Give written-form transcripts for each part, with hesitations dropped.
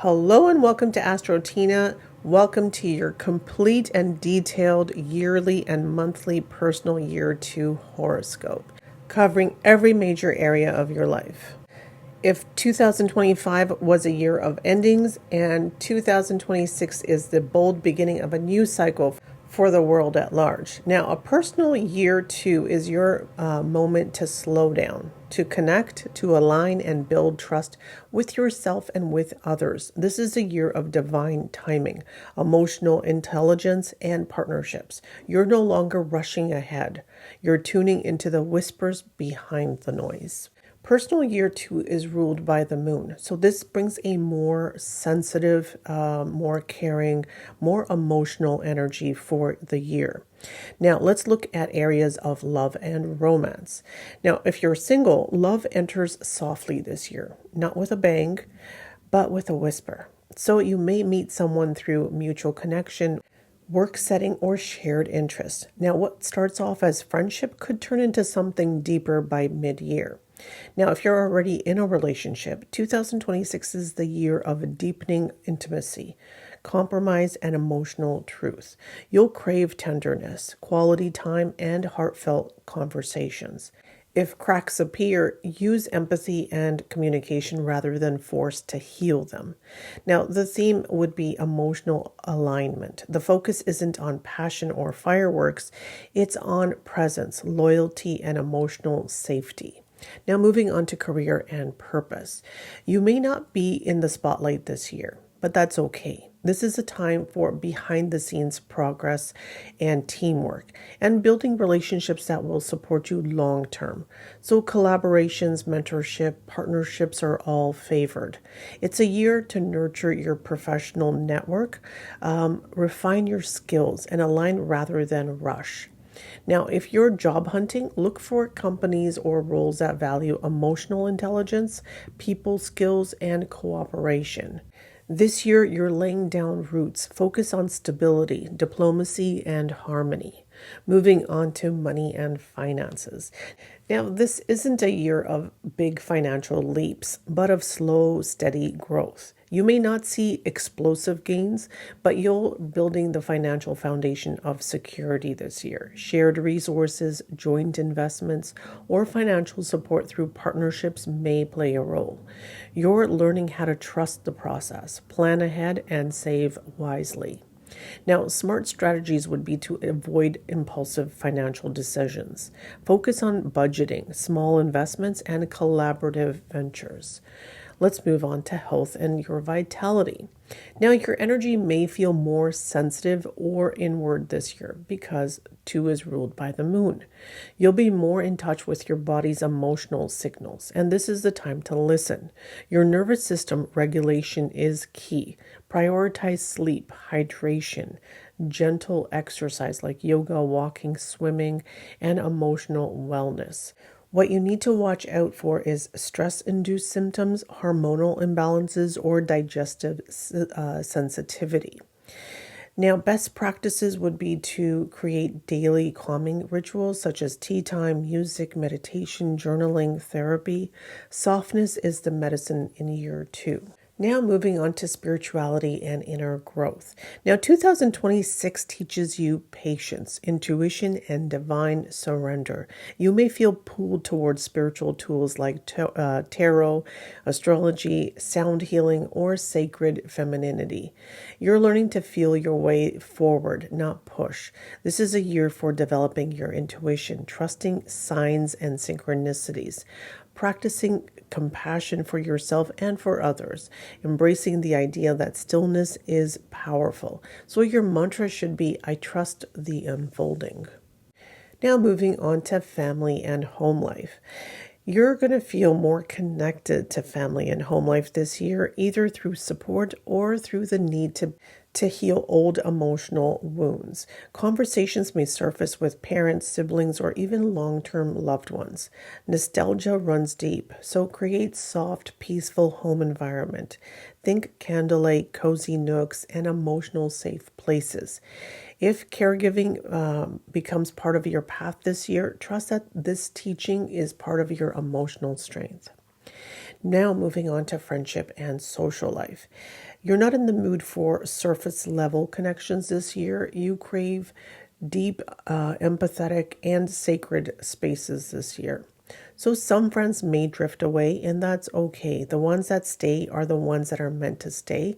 Hello and welcome to Astro Tina. Welcome to your complete and detailed yearly and monthly personal year 2 horoscope, covering every major area of your life. If 2025 was a year of endings and 2026 is the bold beginning of a new cycle for the world at large. Now, a personal year 2 is your moment to slow down, to connect, to align, and build trust with yourself and with others. This is a year of divine timing, emotional intelligence, and partnerships. You're no longer rushing ahead. You're tuning into the whispers behind the noise. Personal year 2 is ruled by the moon. So this brings a more sensitive, more caring, more emotional energy for the year. Now, let's look at areas of love and romance. Now, if you're single, love enters softly this year, not with a bang, but with a whisper. So you may meet someone through mutual connection, work setting, or shared interest. Now, what starts off as friendship could turn into something deeper by mid-year. Now, if you're already in a relationship, 2026 is the year of deepening intimacy, compromise, and emotional truth. You'll crave tenderness, quality time, and heartfelt conversations. If cracks appear, use empathy and communication rather than force to heal them. Now, the theme would be emotional alignment. The focus isn't on passion or fireworks, it's on presence, loyalty, and emotional safety. Now, moving on to career and purpose. You may not be in the spotlight this year, but that's okay. This is a time for behind the scenes progress and teamwork and building relationships that will support you long term. So collaborations, mentorship, partnerships are all favored. It's a year to nurture your professional network, refine your skills, and align rather than rush. Now, if you're job hunting, look for companies or roles that value emotional intelligence, people skills, and cooperation. This year, you're laying down roots. Focus on stability, diplomacy, and harmony. Moving on to money and finances. Now, this isn't a year of big financial leaps, but of slow, steady growth. You may not see explosive gains, but you're building the financial foundation of security this year. Shared resources, joint investments, or financial support through partnerships may play a role. You're learning how to trust the process, plan ahead, and save wisely. Now, smart strategies would be to avoid impulsive financial decisions. Focus on budgeting, small investments, and collaborative ventures. Let's move on to health and your vitality. Now, your energy may feel more sensitive or inward this year because 2 is ruled by the moon. You'll be more in touch with your body's emotional signals, and this is the time to listen. Your nervous system regulation is key. Prioritize sleep, hydration, gentle exercise like yoga, walking, swimming, and emotional wellness. What you need to watch out for is stress-induced symptoms, hormonal imbalances, or digestive sensitivity. Now, best practices would be to create daily calming rituals such as tea time, music, meditation, journaling, therapy. Softness is the medicine in year 2. Now moving on to spirituality and inner growth. Now 2026 teaches you patience, intuition, and divine surrender. You may feel pulled towards spiritual tools like tarot, astrology, sound healing, or sacred femininity. You're learning to feel your way forward, not push. This is a year for developing your intuition, trusting signs and synchronicities, practicing compassion for yourself and for others, embracing the idea that stillness is powerful. So your mantra should be, I trust the unfolding. Now moving on to family and home life. You're going to feel more connected to family and home life this year, either through support or through the need to heal old emotional wounds. Conversations may surface with parents, siblings, or even long-term loved ones. Nostalgia runs deep, so create soft, peaceful home environment. Think candlelight, cozy nooks, and emotional safe places. If caregiving becomes part of your path this year, trust that this teaching is part of your emotional strength. Now moving on to friendship and social life. You're not in the mood for surface level connections this year. You crave deep, empathetic, and sacred spaces this year. So some friends may drift away, and that's okay. The ones that stay are the ones that are meant to stay.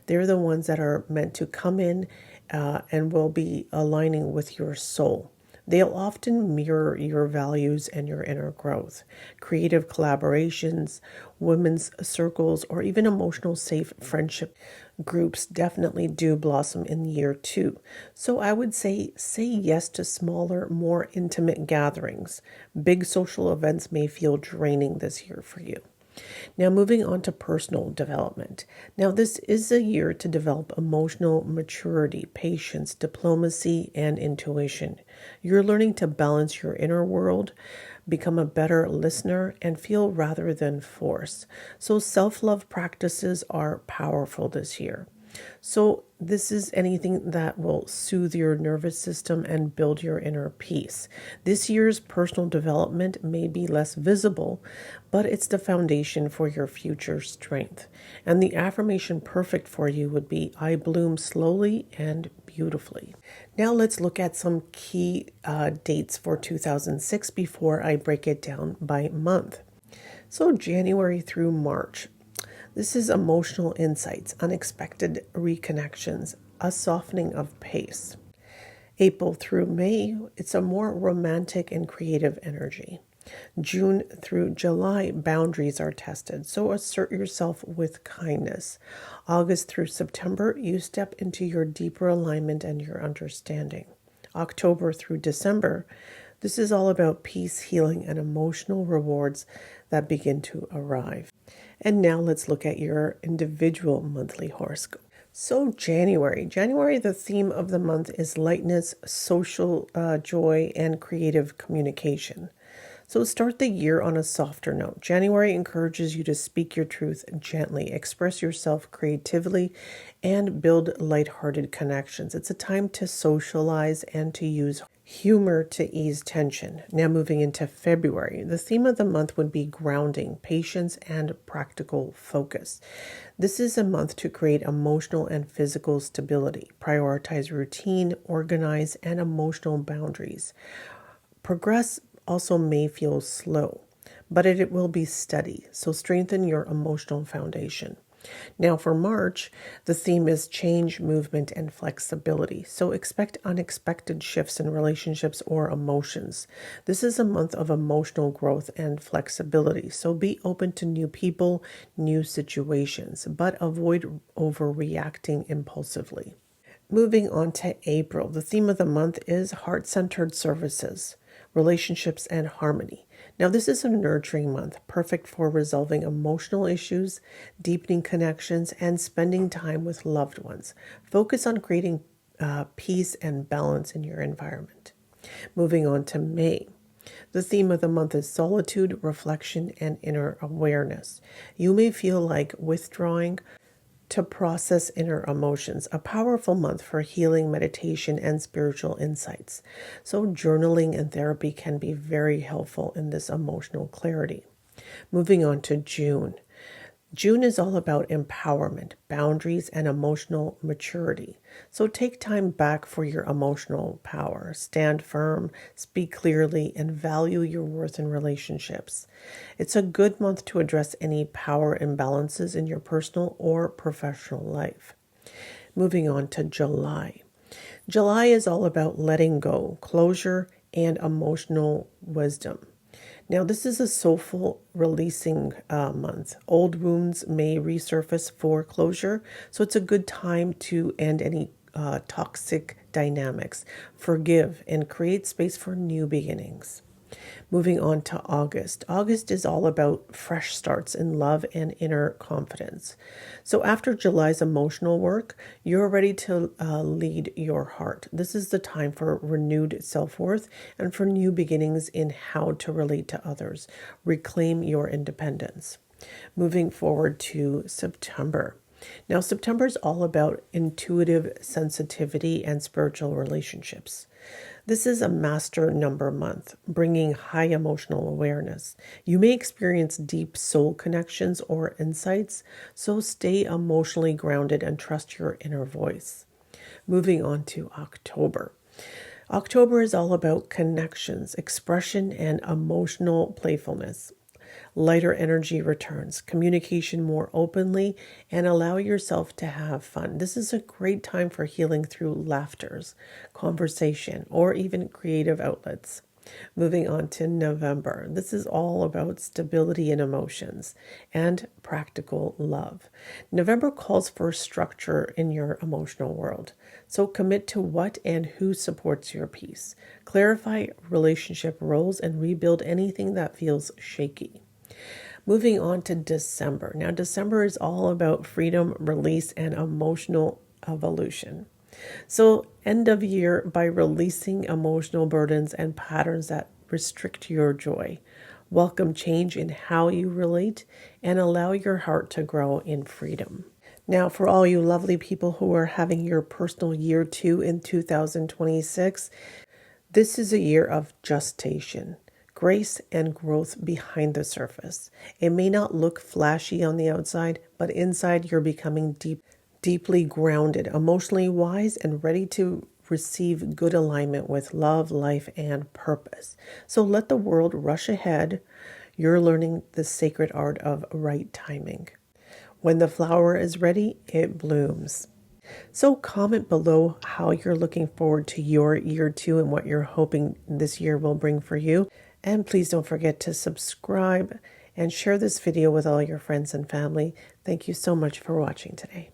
They're the ones that are meant to come in and will be aligning with your soul. They'll often mirror your values and your inner growth. Creative collaborations, women's circles, or even emotional safe friendship groups definitely do blossom in year two. So I would say yes to smaller, more intimate gatherings. Big social events may feel draining this year for you. Now, moving on to personal development. Now, this is a year to develop emotional maturity, patience, diplomacy, and intuition. You're learning to balance your inner world, become a better listener, and feel rather than force. So, self love practices are powerful this year. So, this is anything that will soothe your nervous system and build your inner peace. This year's personal development may be less visible, but it's the foundation for your future strength. And the affirmation perfect for you would be I bloom slowly and beautifully. Now, let's look at some key dates for 2006 before I break it down by month. So, January through March. This is emotional insights, unexpected reconnections, a softening of pace. April through May, it's a more romantic and creative energy. June through July, boundaries are tested, so assert yourself with kindness. August through September, you step into your deeper alignment and your understanding. October through December, this is all about peace, healing, and emotional rewards that begin to arrive. And now let's look at your individual monthly horoscope. So January, the theme of the month is lightness, social joy, and creative communication. So start the year on a softer note. January encourages you to speak your truth gently, express yourself creatively, and build lighthearted connections. It's a time to socialize and to use humor to ease tension. Now moving into February, the theme of the month would be grounding, patience, and practical focus. This is a month to create emotional and physical stability, prioritize routine, organize, and emotional boundaries. Progress also may feel slow, but it will be steady, so strengthen your emotional foundation. Now for March, the theme is change, movement, and flexibility. So expect unexpected shifts in relationships or emotions. This is a month of emotional growth and flexibility. So be open to new people, new situations, but avoid overreacting impulsively. Moving on to April, the theme of the month is heart-centered services, relationships, and harmony. Now, this is a nurturing month, perfect for resolving emotional issues, deepening connections, and spending time with loved ones. Focus on creating peace and balance in your environment. Moving on to May. The theme of the month is solitude, reflection, and inner awareness. You may feel like withdrawing to process inner emotions, a powerful month for healing, meditation, and spiritual insights. So journaling and therapy can be very helpful in this emotional clarity. Moving on to June. June is all about empowerment, boundaries, and emotional maturity. So take time back for your emotional power. Stand firm, speak clearly, and value your worth in relationships. It's a good month to address any power imbalances in your personal or professional life. Moving on to July. July is all about letting go, closure, and emotional wisdom. Now, this is a soulful releasing month. Old wounds may resurface for closure, so it's a good time to end any toxic dynamics, forgive, and create space for new beginnings. Moving on to August. August is all about fresh starts in love and inner confidence. So after July's emotional work, you're ready to lead your heart. This is the time for renewed self-worth and for new beginnings in how to relate to others. Reclaim your independence. Moving forward to September. Now, September is all about intuitive sensitivity and spiritual relationships. This is a master number month, bringing high emotional awareness. You may experience deep soul connections or insights, so stay emotionally grounded and trust your inner voice. Moving on to October. October is all about connections, expression, and emotional playfulness. Lighter energy returns, communication more openly, and allow yourself to have fun. This is a great time for healing through laughters, conversation, or even creative outlets. Moving on to November. This is all about stability in emotions and practical love. November calls for structure in your emotional world. So commit to what and who supports your peace. Clarify relationship roles and rebuild anything that feels shaky. Moving on to December. Now, December is all about freedom, release, and emotional evolution. So, end of year by releasing emotional burdens and patterns that restrict your joy. Welcome change in how you relate and allow your heart to grow in freedom. Now, for all you lovely people who are having your personal year 2 in 2026, this is a year of gestation, grace, and growth behind the surface. It may not look flashy on the outside, but inside you're becoming deeply grounded, emotionally wise, and ready to receive good alignment with love, life, and purpose. So let the world rush ahead. You're learning the sacred art of right timing. When the flower is ready, it blooms. So comment below how you're looking forward to your year 2 and what you're hoping this year will bring for you. And please don't forget to subscribe and share this video with all your friends and family. Thank you so much for watching today.